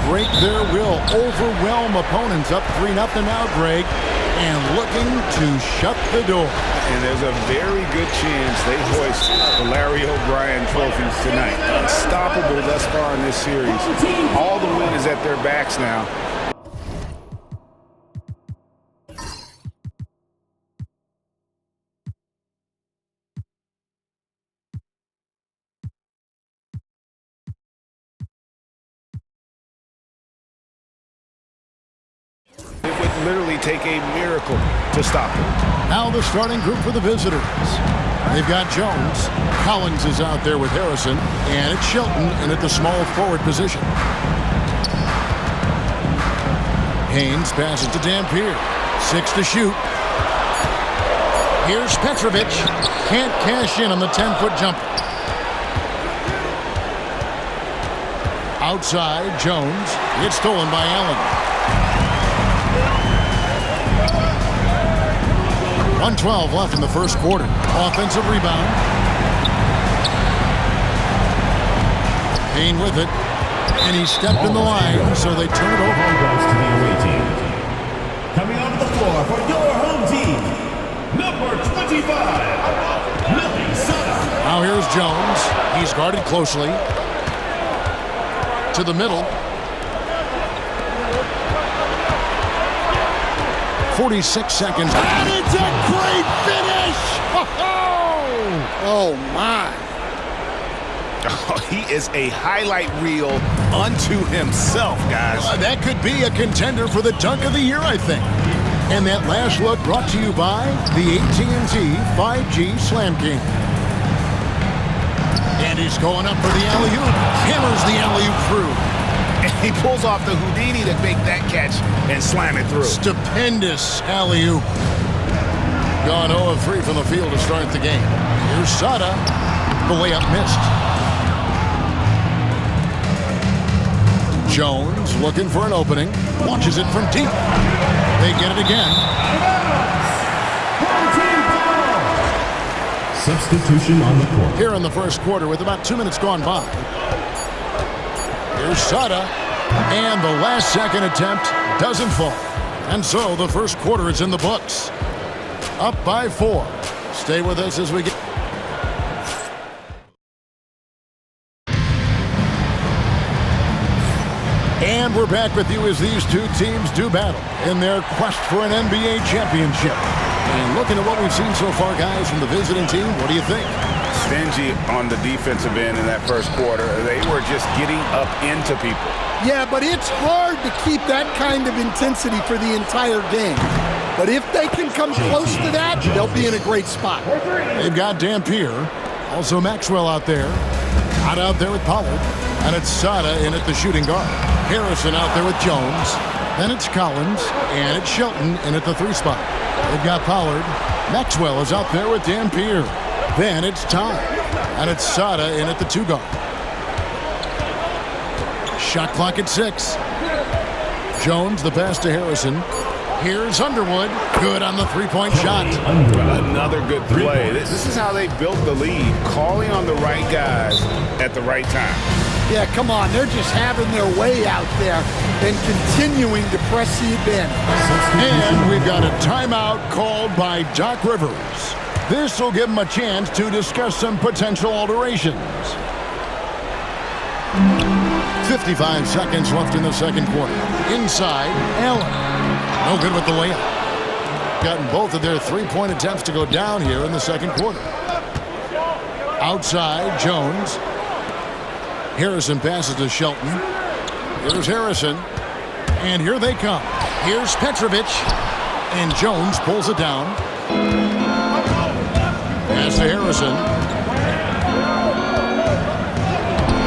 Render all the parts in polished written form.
break their will, overwhelm opponents. Up 3-0 now, Greg, and looking to shut the door. And there's a very good chance they hoist the Larry O'Brien trophies tonight. Unstoppable thus far in this series. All the win is at their backs now. It would literally take a miracle to stop them. Now the starting group for the visitors. They've got Jones. Collins is out there with Harrison. And it's Shelton in at the small forward position. Haynes passes to Dampier. 6 to shoot. Here's Petrovic. Can't cash in on the 10-foot jumper. Outside, Jones. It's stolen by Allen. 1:12 left in the first quarter. Offensive rebound. Payne with it. And he stepped in the line, so they turn it over. Goes to the away team. Coming onto the floor for your home team, number 25, Minnesota. Now here's Jones. He's guarded closely. To the middle. 46 seconds. And it's a great finish! Oh, my. Oh, he is a highlight reel unto himself, guys. That could be a contender for the dunk of the year, I think. And that last look brought to you by the AT&T 5G Slam King. And he's going up for the alley-oop. Hammers the alley-oop through. And he pulls off the Houdini to make that catch and slam it through. Stupendous alley-oop. Gone 0 of 3 from the field to start the game. Here's Sada. The layup missed. Jones looking for an opening. Launches it from deep. They get it again. Substitution on the court. Here in the first quarter with about 2 minutes gone by. Here's Sada. And the last second attempt doesn't fall. And so the first quarter is in the books. Up by 4. Stay with us as we get... And we're back with you as these two teams do battle in their quest for an NBA championship. And looking at what we've seen so far, guys, from the visiting team, what do you think? Stingy on the defensive end in that first quarter. They were just getting up into people. Yeah, but it's hard to keep that kind of intensity for the entire game. But if they can come close to that, they'll be in a great spot. They've got Dampier. Also Maxwell out there. Out there with Pollard. And it's Sada in at the shooting guard. Harrison out there with Jones. Then it's Collins. And it's Shelton in at the 3 spot. They've got Pollard. Maxwell is out there with Dampier. Then it's Ty. And it's Sada in at the 2 guard. Shot clock at 6. Jones, the pass to Harrison. Here's Underwood. Good on the 3-point shot. Another good play. This is how they built the lead. Calling on the right guys at the right time. Yeah, come on. They're just having their way out there and continuing to press the advantage. And we've got a timeout called by Doc Rivers. This will give them a chance to discuss some potential alterations. 55 seconds left in the second quarter. Inside, Allen. No good with the layup. Gotten both of their 3-point attempts to go down here in the second quarter. Outside, Jones. Harrison passes to Shelton. Here's Harrison. And here they come. Here's Petrovic. And Jones pulls it down. Pass to Harrison.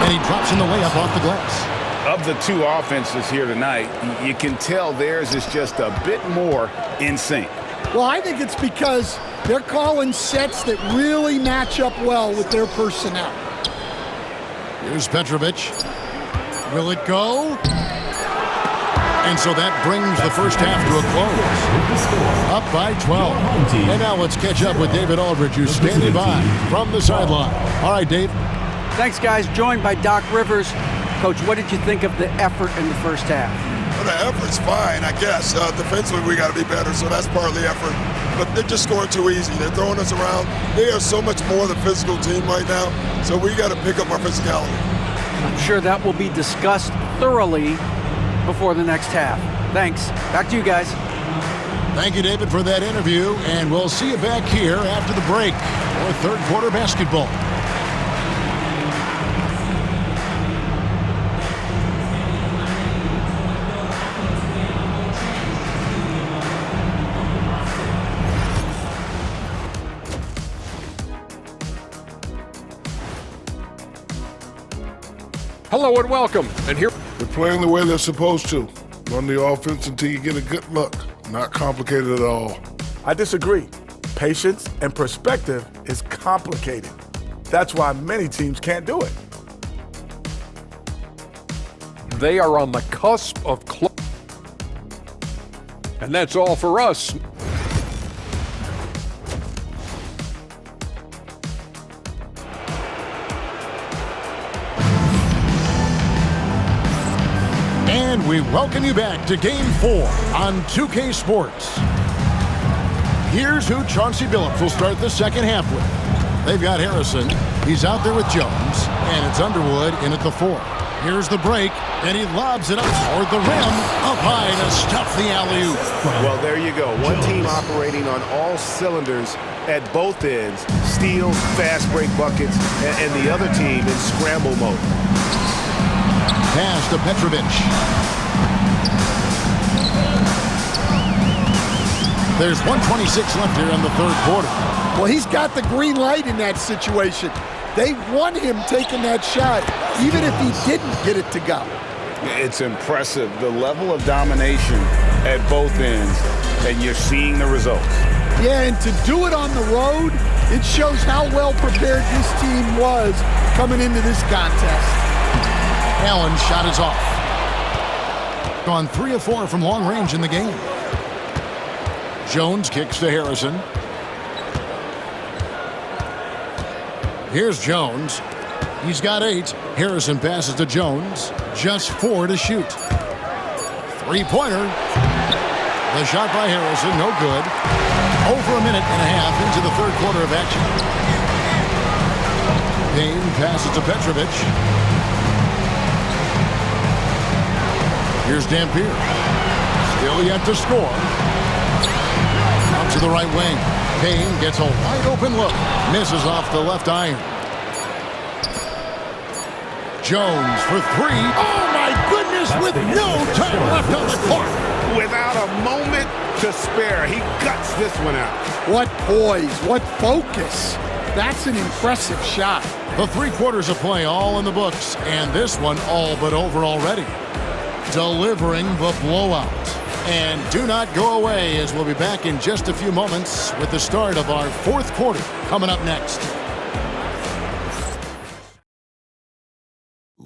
And he drops in the layup off the glass. Of the 2 offenses here tonight, you can tell theirs is just a bit more in sync. Well, I think it's because they're calling sets that really match up well with their personnel. Here's Petrovic. Will it go? And so that brings the first half to a close. Up by 12. And now let's catch up with David Aldridge, who's standing by from the sideline. All right, Dave. Thanks, guys. Joined by Doc Rivers. Coach, what did you think of the effort in the first half? Well, the effort's fine, I guess. Defensively, we got to be better, so that's part of the effort. But they're just scoring too easy. They're throwing us around. They are so much more the physical team right now, so we got to pick up our physicality. I'm sure that will be discussed thoroughly before the next half. Thanks. Back to you guys. Thank you, David, for that interview, and we'll see you back here after the break for third quarter basketball. Hello and welcome. And here they're playing the way they're supposed to. Run the offense until you get a good look. Not complicated at all. I disagree. Patience and perspective is complicated. That's why many teams can't do it. they are on the cusp of and that's all for us. And we welcome you back to Game 4 on 2K Sports. Here's who Chauncey Billups will start the second half with. They've got Harrison. He's out there with Jones. And it's Underwood in at the 4. Here's the break, and he lobs it up toward the rim, up high to stuff the alley-oop. Well, there you go. One team operating on all cylinders at both ends. Steals, fast break buckets, and the other team in scramble mode. Pass to Petrovic. There's 1:26 left here in the third quarter. Well, he's got the green light in that situation. They want him taking that shot, even if he didn't get it to go. It's impressive, the level of domination at both ends, and you're seeing the results. Yeah, and to do it on the road, it shows how well prepared this team was coming into this contest. Allen's shot is off. Gone 3 of 4 from long range in the game. Jones kicks to Harrison. Here's Jones. He's got 8. Harrison passes to Jones. Just 4 to shoot. Three-pointer. The shot by Harrison, no good. Over a minute and a half into the third quarter of action. Payne passes to Petrovic. Here's Dampier. Still yet to score. Out to the right wing. Payne gets a wide open look. Misses off the left iron. Jones for 3. Oh my goodness, with no time left on the clock. Without a moment to spare, he guts this one out. What poise, what focus. That's an impressive shot. The 3 quarters of play all in the books, and this one all but over already. Delivering the blowout. And do not go away, as we'll be back in just a few moments with the start of our fourth quarter coming up next.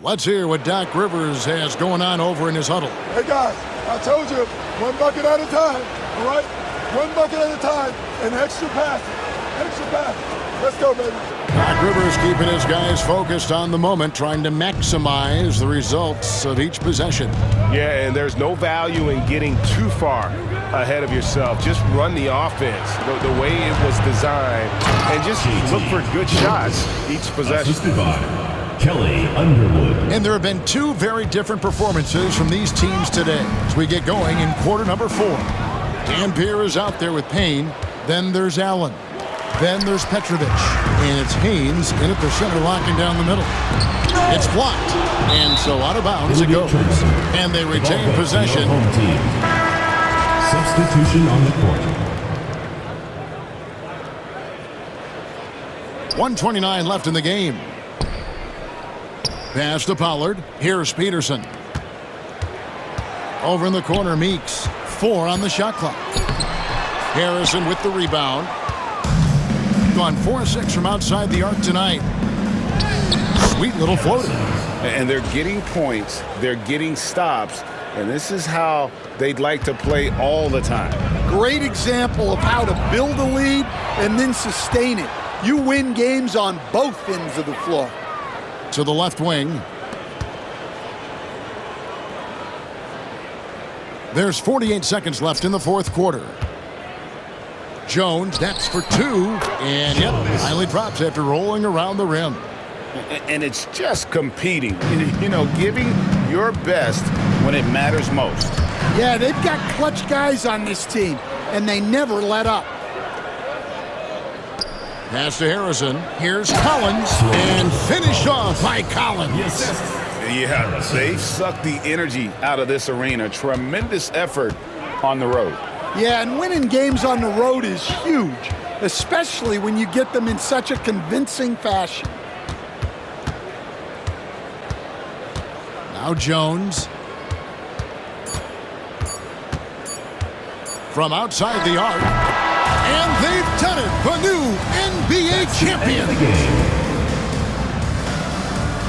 Let's hear what Doc Rivers has going on over in his huddle. Hey, guys, I told you, one bucket at a time, all right? One bucket at a time, and extra passing. Extra passing. Let's go, baby. Doc Rivers keeping his guys focused on the moment, trying to maximize the results of each possession. Yeah, and there's no value in getting too far ahead of yourself. Just run the offense the way it was designed, and just look for good shots each possession. Assisted by Kelly Underwood. And there have been 2 very different performances from these teams today as we get going in quarter number 4. Dampier is out there with Payne. Then there's Allen. Then there's Petrovic. And it's Haynes in at the center, locking down the middle. It's blocked. And so out of bounds it goes. And they retain possession. Home team. Substitution on the court. 1:29 left in the game. Pass to Pollard. Here's Peterson. Over in the corner, Meeks. 4 on the shot clock. Harrison with the rebound. Gone 4-6 from outside the arc tonight. Sweet little floater. And they're getting points. They're getting stops. And this is how they'd like to play all the time. Great example of how to build a lead and then sustain it. You win games on both ends of the floor. To the left wing. There's 48 seconds left in the fourth quarter. Jones, that's for two, and yep, finally drops after rolling around the rim. And it's just competing, giving your best when it matters most. Yeah, they've got clutch guys on this team, and they never let up. Pass to Harrison. Here's Collins, and finished off by Collins. Yeah, they sucked the energy out of this arena. Tremendous effort on the road. Yeah, and winning games on the road is huge, especially when you get them in such a convincing fashion. Now Jones. From outside the arc. And they've done it. The new NBA champion.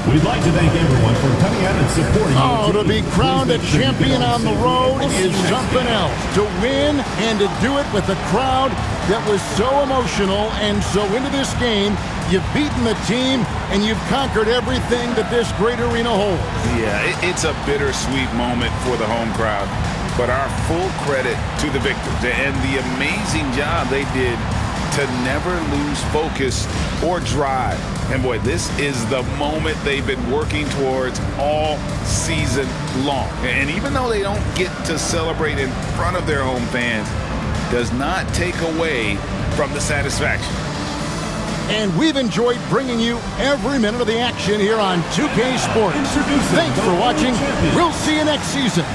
We'd like to thank everyone for coming out and supporting Oh, to be crowned a champion on the road is something else. To win and to do it with a crowd that was so emotional and so into this game, you've beaten the team and you've conquered everything that this great arena holds. Yeah, it's a bittersweet moment for the home crowd, but our full credit to the victors and the amazing job they did to never lose focus or drive. And boy, this is the moment they've been working towards all season long. And even though they don't get to celebrate in front of their home fans, does not take away from the satisfaction. And we've enjoyed bringing you every minute of the action here on 2K Sports. Thanks for watching. We'll see you next season.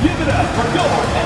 Give it up for your